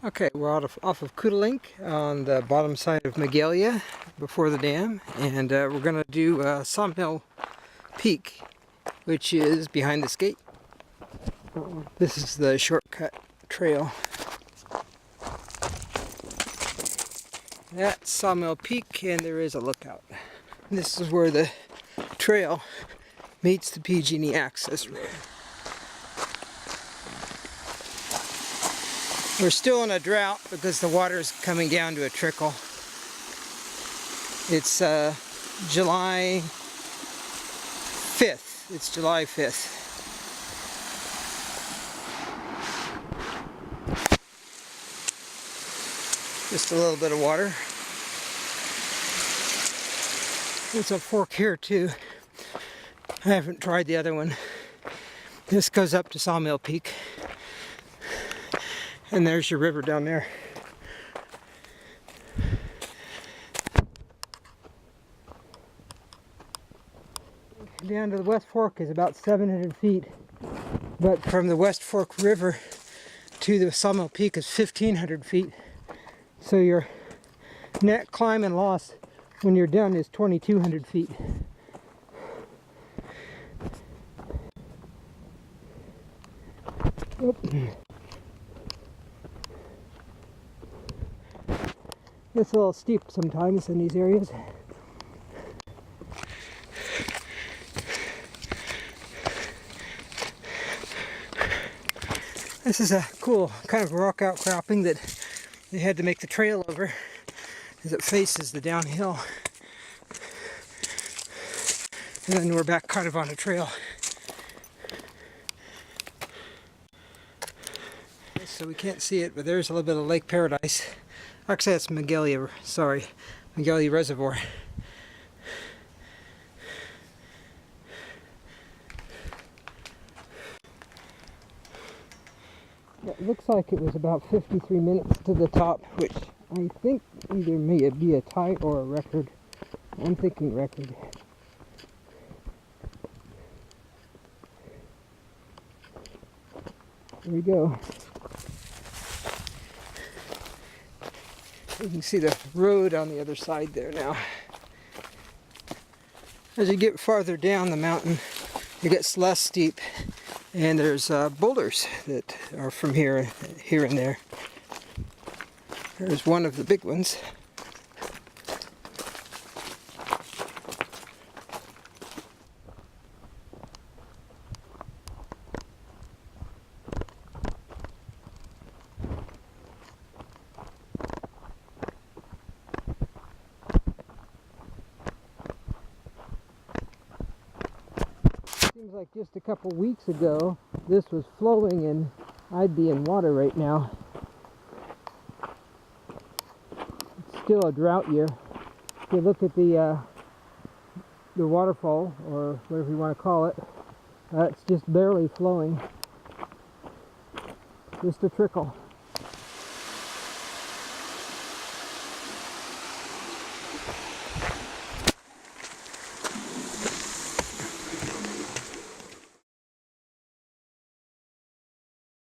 Okay, we're off of Coutolenc on the bottom side of Magalia before the dam, and we're going to do Sawmill Peak, which is behind this gate. This is the shortcut trail. That's Sawmill Peak, and there is a lookout. And this is where the trail meets the PG&E access road. We're still in a drought because the water is coming down to a trickle. It's July 5th. It's July 5th. Just a little bit of water. There's a fork here too. I haven't tried the other one. This goes up to Sawmill Peak. And there's your river down there. Down to the West Fork is about 700 feet. But from the West Fork River to the Sawmill Peak is 1,500 feet. So your net climb and loss when you're done is 2,200 feet. It's a little steep sometimes in these areas. This is a cool kind of rock outcropping that they had to make the trail over as it faces the downhill. And then we're back kind of on a trail. So we can't see it, but there's a little bit of Lake Paradise. Actually, that's Magalia, sorry, Magalia Reservoir. It looks like it was about 53 minutes to the top, which I think either may be a tie or a record. I'm thinking record. There we go. You can see the road on the other side there now. As you get farther down the mountain, it gets less steep, and there's boulders that are from here and there. There's one of the big ones. Seems like just a couple weeks ago this was flowing and I'd be in water right now. It's still a drought year. If you look at the waterfall, or whatever you want to call it, it's just barely flowing. Just a trickle.